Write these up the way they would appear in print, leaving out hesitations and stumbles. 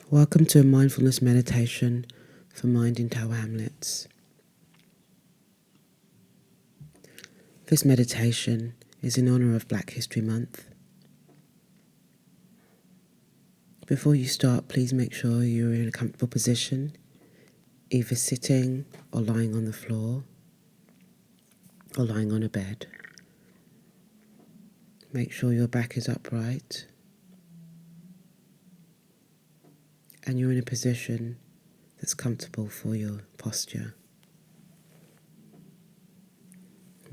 Welcome to a mindfulness meditation for Mind in Tower Hamlets. This meditation is in honour of Black History Month. Before you start, please make sure you're in a comfortable position, either sitting or lying on the floor or lying on a bed. Make sure your back is upright and you're in a position that's comfortable for your posture.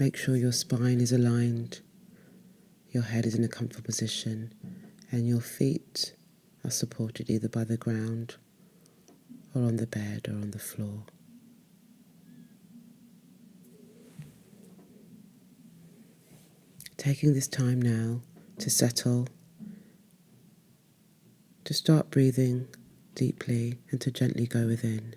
Make sure your spine is aligned, your head is in a comfortable position, and your feet are supported either by the ground or on the bed or on the floor. Taking this time now to settle, to start breathing deeply and to gently go within.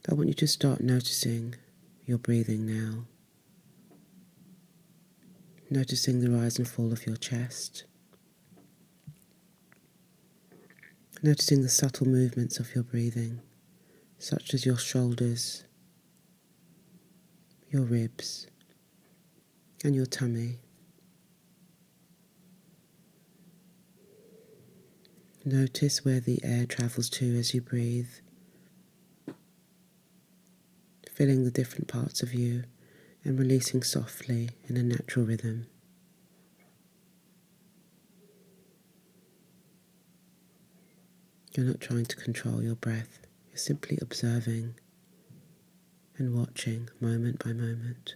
I want you to start noticing your breathing now. Noticing the rise and fall of your chest. Noticing the subtle movements of your breathing, such as your shoulders, your ribs, and your tummy. Notice where the air travels to as you breathe, filling the different parts of you and releasing softly in a natural rhythm. You're not trying to control your breath, you're simply observing and watching moment by moment.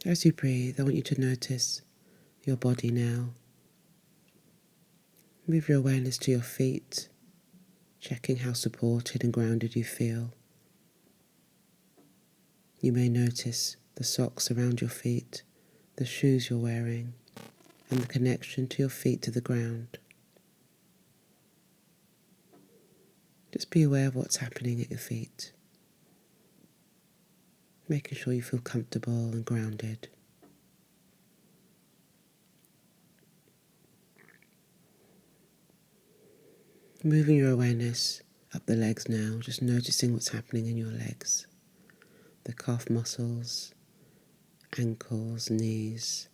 As you breathe, I want you to notice your body now. Move your awareness to your feet, checking how supported and grounded you feel. You may notice the socks around your feet, the shoes you're wearing, and the connection to your feet to the ground. Just be aware of what's happening at your feet, making sure you feel comfortable and grounded. Moving your awareness up the legs now, just noticing what's happening in your legs. The calf muscles, ankles, knees,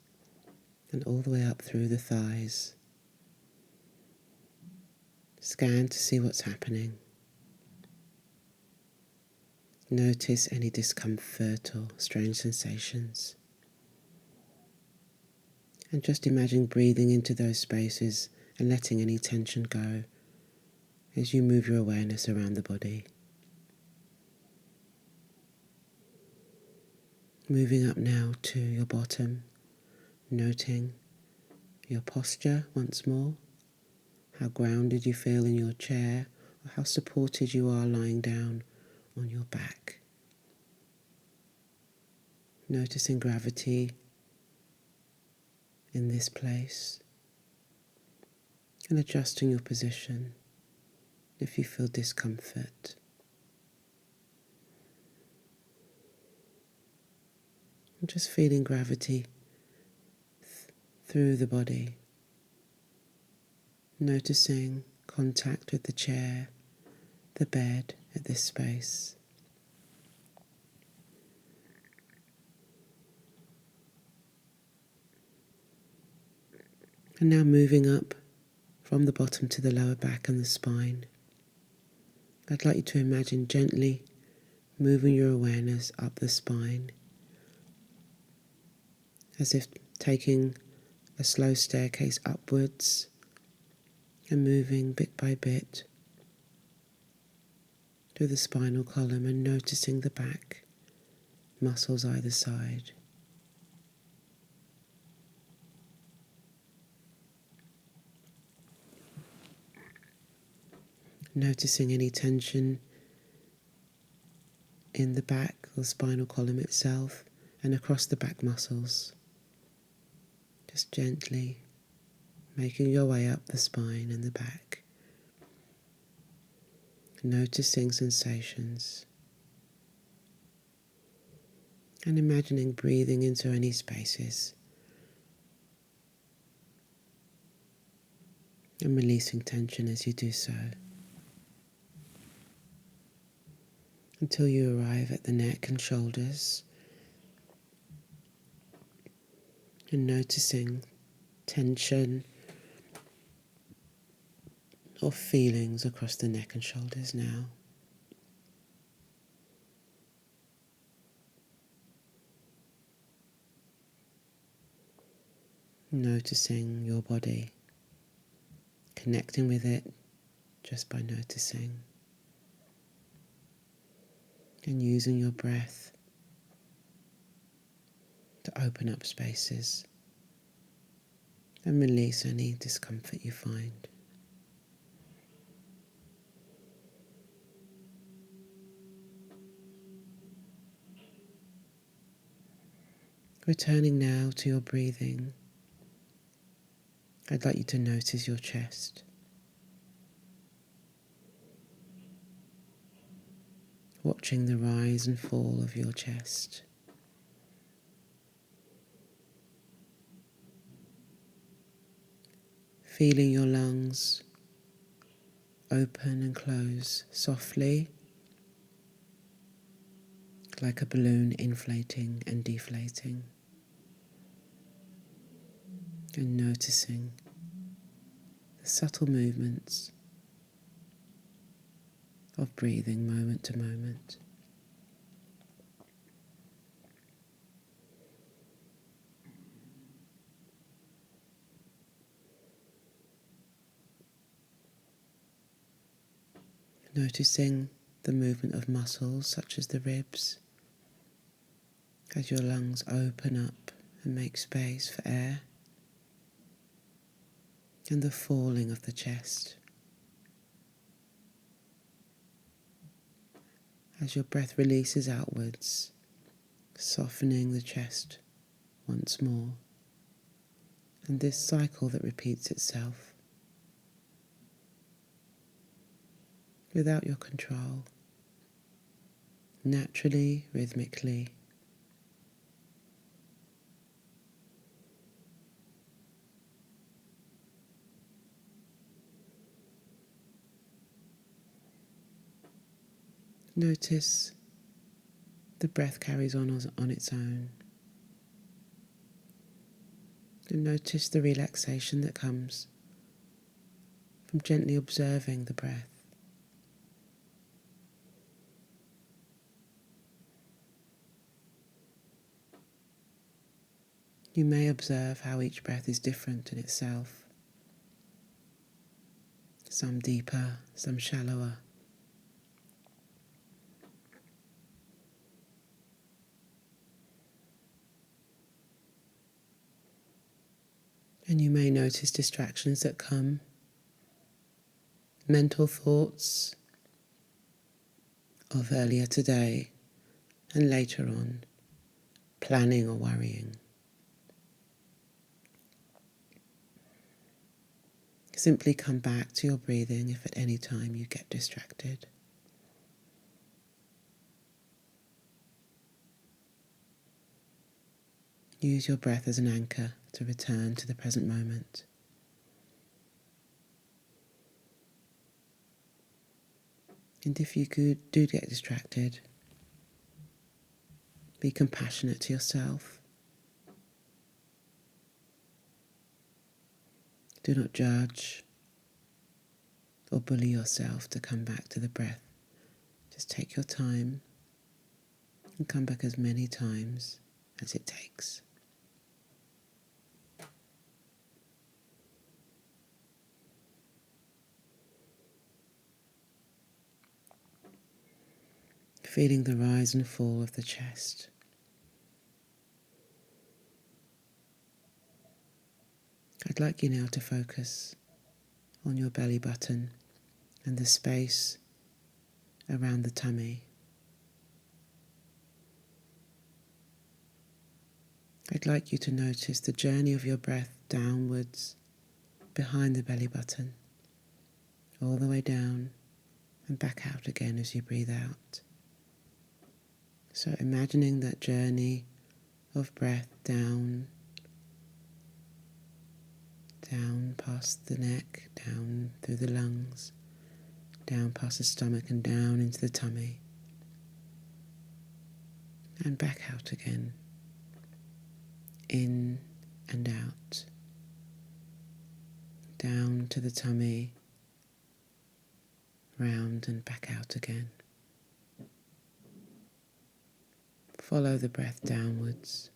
and all the way up through the thighs. Scan to see what's happening. Notice any discomfort or strange sensations. And just imagine breathing into those spaces and letting any tension go as you move your awareness around the body. Moving up now to your bottom, noting your posture once more, how grounded you feel in your chair, or how supported you are lying down on your back. Noticing gravity in this place and adjusting your position if you feel discomfort. And just feeling gravity through the body. Noticing contact with the chair, the bed at this space. And now moving up from the bottom to the lower back and the spine. I'd like you to imagine gently moving your awareness up the spine, as if taking a slow staircase upwards and moving bit by bit through the spinal column and noticing the back, muscles either side. Noticing any tension in the back, the spinal column itself, and across the back muscles. Just gently making your way up the spine and the back. Noticing sensations. And imagining breathing into any spaces. And releasing tension as you do so. Until you arrive at the neck and shoulders. And noticing tension or feelings across the neck and shoulders now. Noticing your body, connecting with it just by noticing, and using your breath to open up spaces and release any discomfort you find. Returning now to your breathing, I'd like you to notice your chest. Watching the rise and fall of your chest. Feeling your lungs open and close softly, like a balloon inflating and deflating. And noticing the subtle movements of breathing moment to moment. Noticing the movement of muscles such as the ribs as your lungs open up and make space for air, and the falling of the chest as your breath releases outwards, softening the chest once more, and this cycle that repeats itself without your control, naturally, rhythmically. Notice the breath carries on its own. And notice the relaxation that comes from gently observing the breath. You may observe how each breath is different in itself. Some deeper, some shallower. And you may notice distractions that come, mental thoughts of earlier today and later on, planning or worrying. Simply come back to your breathing if at any time you get distracted. Use your breath as an anchor to return to the present moment. And if you do get distracted, be compassionate to yourself. Do not judge or bully yourself to come back to the breath. Just take your time and come back as many times as it takes. Feeling the rise and fall of the chest. I'd like you now to focus on your belly button and the space around the tummy. I'd like you to notice the journey of your breath downwards behind the belly button, all the way down and back out again as you breathe out. So imagining that journey of breath down past the neck, down through the lungs, down past the stomach and down into the tummy, and back out again, in and out, down to the tummy, round and back out again. Follow the breath downwards.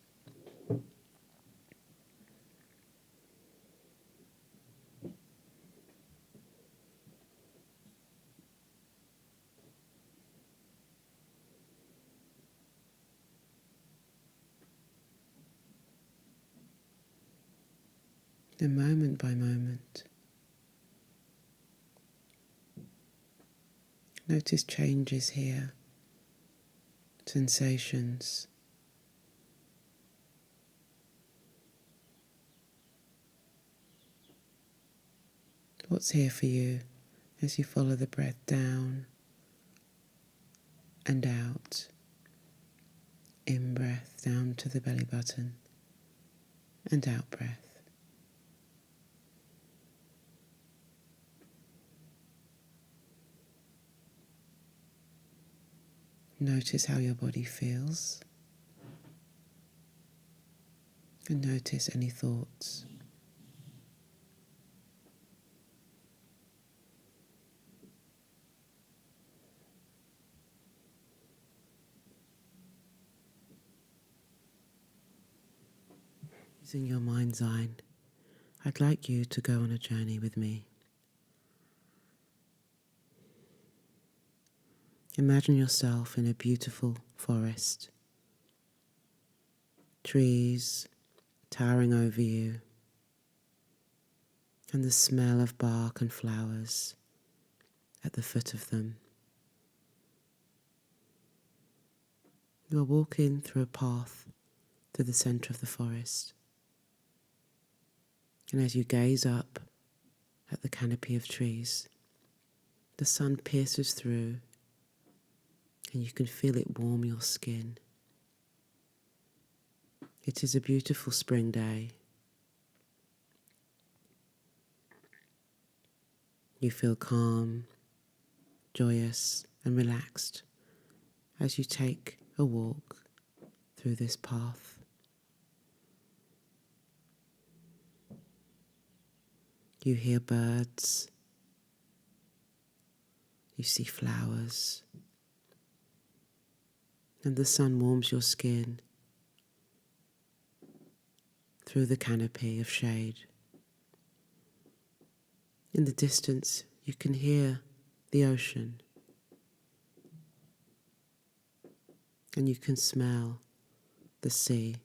And moment by moment, notice changes here, sensations. What's here for you as you follow the breath down and out, in breath down to the belly button and out breath. Notice how your body feels and notice any thoughts. Using your mind's eye, I'd like you to go on a journey with me. Imagine yourself in a beautiful forest. Trees towering over you, and the smell of bark and flowers at the foot of them. You are walking through a path to the centre of the forest. And as you gaze up at the canopy of trees, the sun pierces through and you can feel it warm your skin. It is a beautiful spring day. You feel calm, joyous and relaxed as you take a walk through this path. You hear birds, you see flowers, and the sun warms your skin through the canopy of shade. In the distance, you can hear the ocean, and you can smell the sea,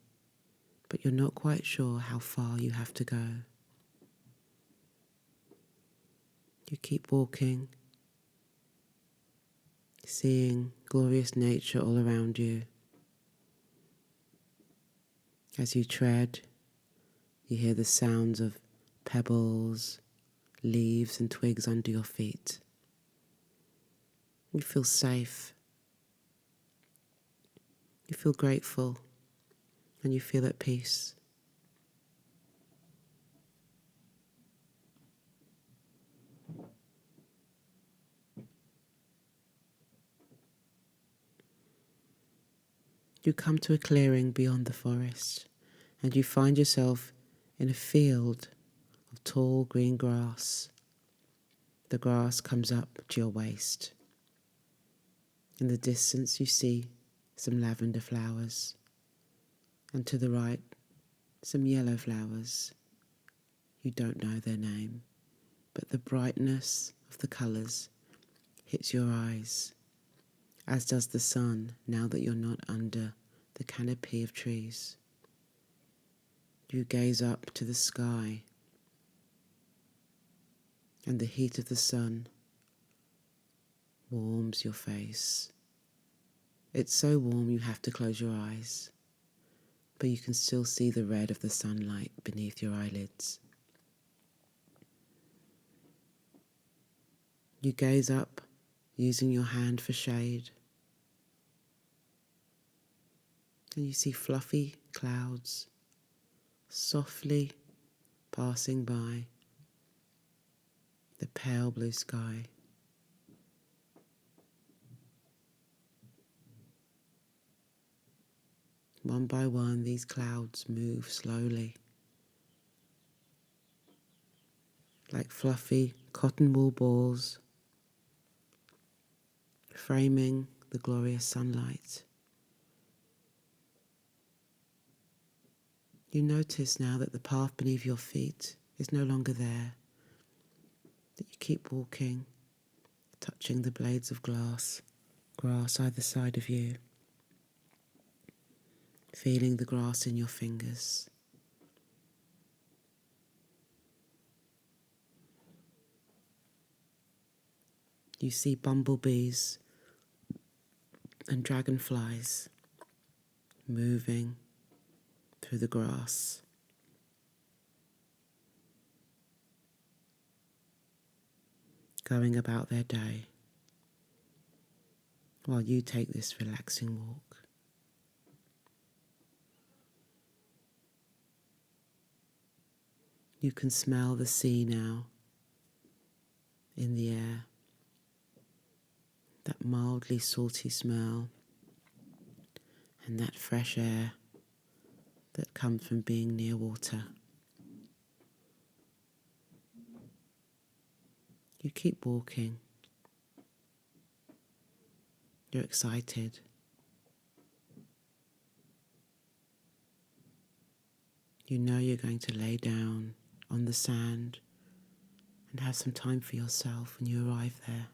but you're not quite sure how far you have to go. You keep walking, seeing glorious nature all around you. As you tread, you hear the sounds of pebbles, leaves and twigs under your feet. You feel safe. You feel grateful, and you feel at peace. You come to a clearing beyond the forest, and you find yourself in a field of tall green grass. The grass comes up to your waist. In the distance you see some lavender flowers, and to the right some yellow flowers. You don't know their name, but the brightness of the colours hits your eyes, as does the sun now that you're not under the canopy of trees. You gaze up to the sky, and the heat of the sun warms your face. It's so warm you have to close your eyes. but you can still see the red of the sunlight beneath your eyelids. You gaze up, using your hand for shade, and you see fluffy clouds softly passing by the pale blue sky. One by one, these clouds move slowly, like fluffy cotton wool balls, framing the glorious sunlight. You notice now that the path beneath your feet is no longer there, that you keep walking, touching the blades of grass either side of you, feeling the grass in your fingers. You see bumblebees and dragonflies moving through the grass. Going about their day while you take this relaxing walk. You can smell the sea now in the air, that mildly salty smell and that fresh air that comes from being near water. You keep walking. You're excited. You know you're going to lay down on the sand and have some time for yourself when you arrive there.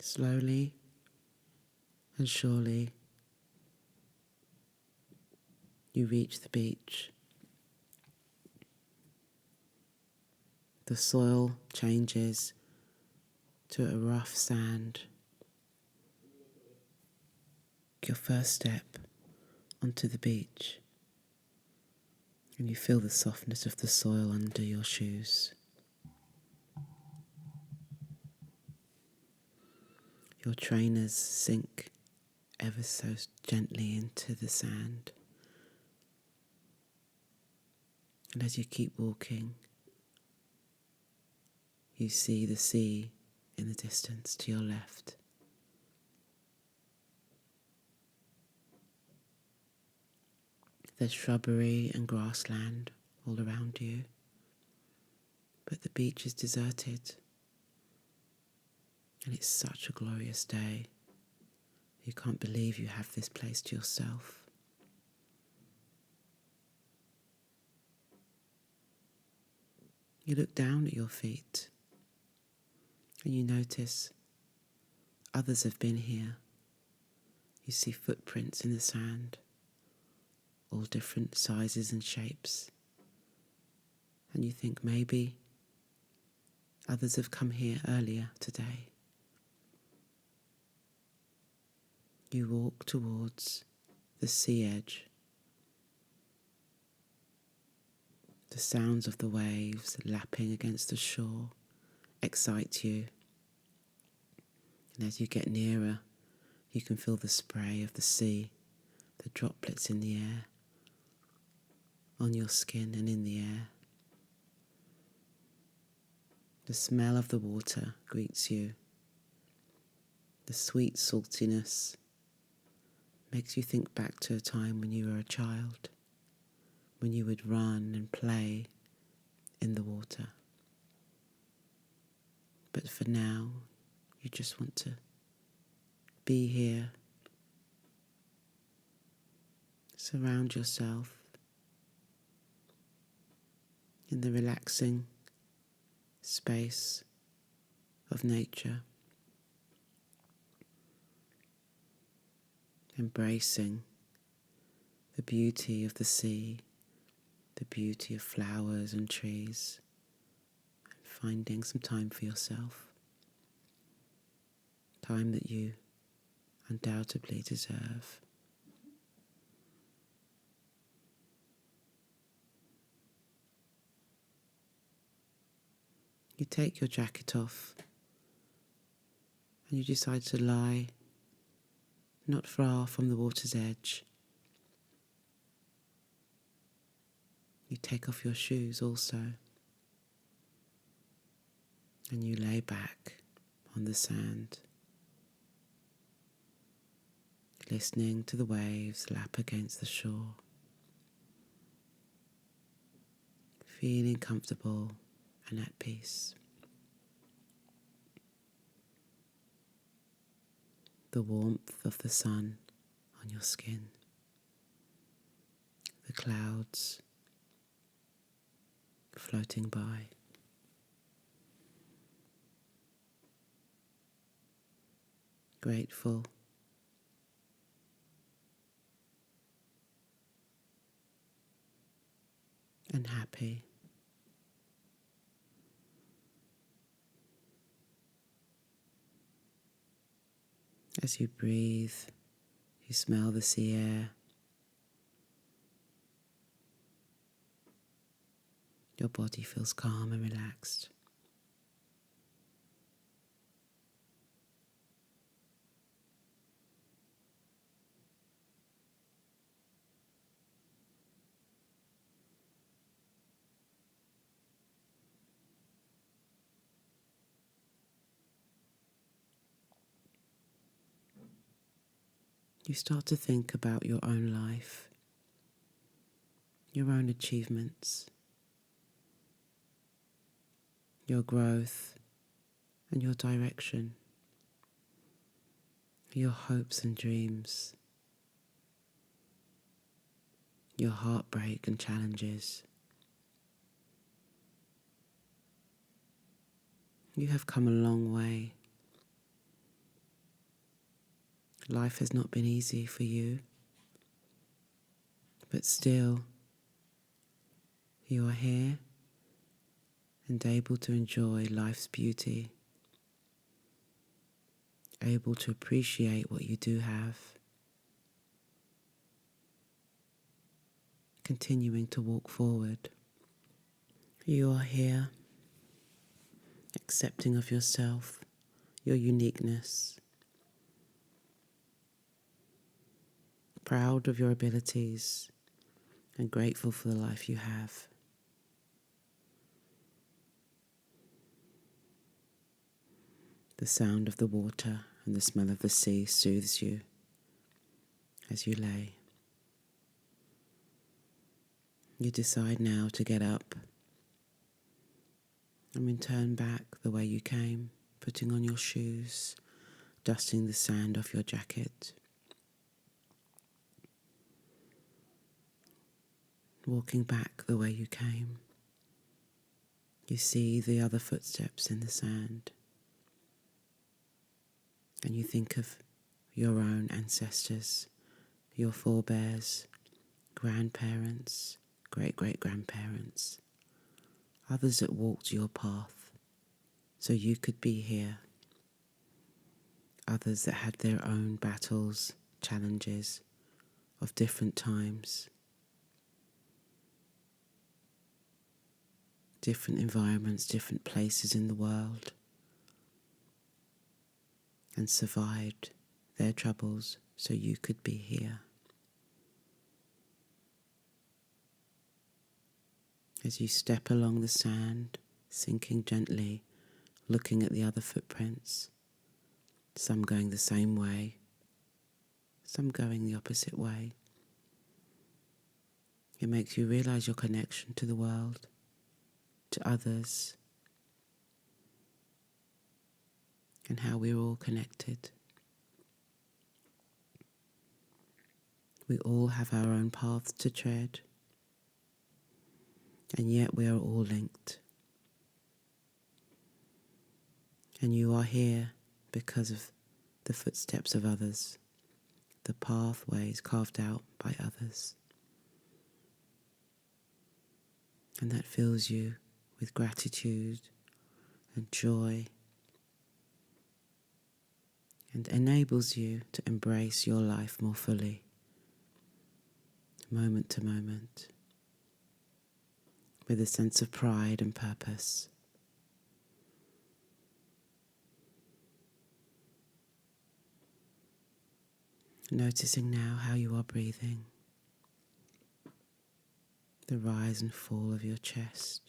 Slowly and surely, you reach the beach. The soil changes to a rough sand. Your first step onto the beach, and you feel the softness of the soil under your shoes. Your trainers sink ever so gently into the sand. And as you keep walking, you see the sea in the distance to your left. There's shrubbery and grassland all around you, but the beach is deserted. And it's such a glorious day. You can't believe you have this place to yourself. You look down at your feet and you notice others have been here. You see footprints in the sand, all different sizes and shapes. And you think maybe others have come here earlier today. You walk towards the sea edge. The sounds of the waves lapping against the shore excite you. And as you get nearer, you can feel the spray of the sea, the droplets in the air, on your skin and in the air. The smell of the water greets you. The sweet saltiness makes you think back to a time when you were a child, when you would run and play in the water. But for now, you just want to be here. Surround yourself in the relaxing space of nature, embracing the beauty of the sea, the beauty of flowers and trees, and finding some time for yourself, time that you undoubtedly deserve. You take your jacket off and you decide to lie not far from the water's edge. You take off your shoes also and you lay back on the sand, listening to the waves lap against the shore, feeling comfortable and at peace. The warmth of the sun on your skin, the clouds floating by. Grateful and happy. As you breathe, you smell the sea air. Your body feels calm and relaxed. You start to think about your own life, your own achievements, your growth and your direction, your hopes and dreams, your heartbreak and challenges. You have come a long way. Life has not been easy for you, but still you are here and able to enjoy life's beauty, able to appreciate what you do have, continuing to walk forward. You are here, accepting of yourself, your uniqueness, proud of your abilities, and grateful for the life you have. The sound of the water and the smell of the sea soothes you as you lay. You decide now to get up and return back the way you came, putting on your shoes, dusting the sand off your jacket, walking back the way you came. You see the other footsteps in the sand, and you think of your own ancestors, your forebears, grandparents, great-great-grandparents, others that walked your path so you could be here, others that had their own battles, challenges of different times, different environments, different places in the world, and survived their troubles so you could be here. As you step along the sand, sinking gently, looking at the other footprints, some going the same way, some going the opposite way, it makes you realize your connection to the world, to others, and how we're all connected. We all have our own paths to tread, and yet we are all linked. And you are here because of the footsteps of others, the pathways carved out by others. and that fills you with gratitude and joy and enables you to embrace your life more fully, moment to moment, with a sense of pride and purpose. Noticing now how you are breathing, the rise and fall of your chest,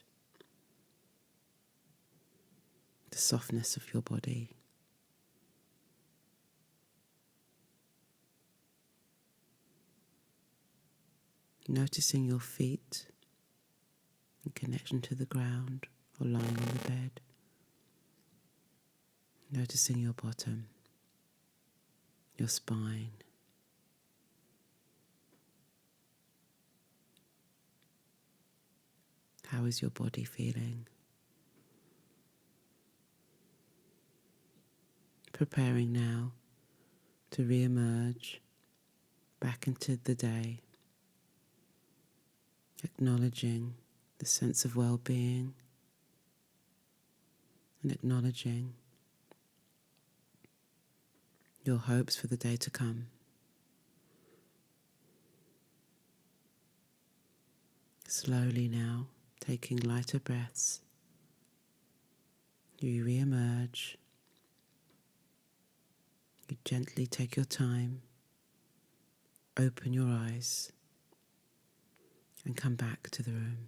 the softness of your body. Noticing your feet in connection to the ground or lying on the bed. Noticing your bottom, your spine. How is your body feeling? Preparing now to re-emerge back into the day, acknowledging the sense of well-being and acknowledging your hopes for the day to come. Slowly now, taking lighter breaths, you re-emerge. You gently take your time, open your eyes, and come back to the room.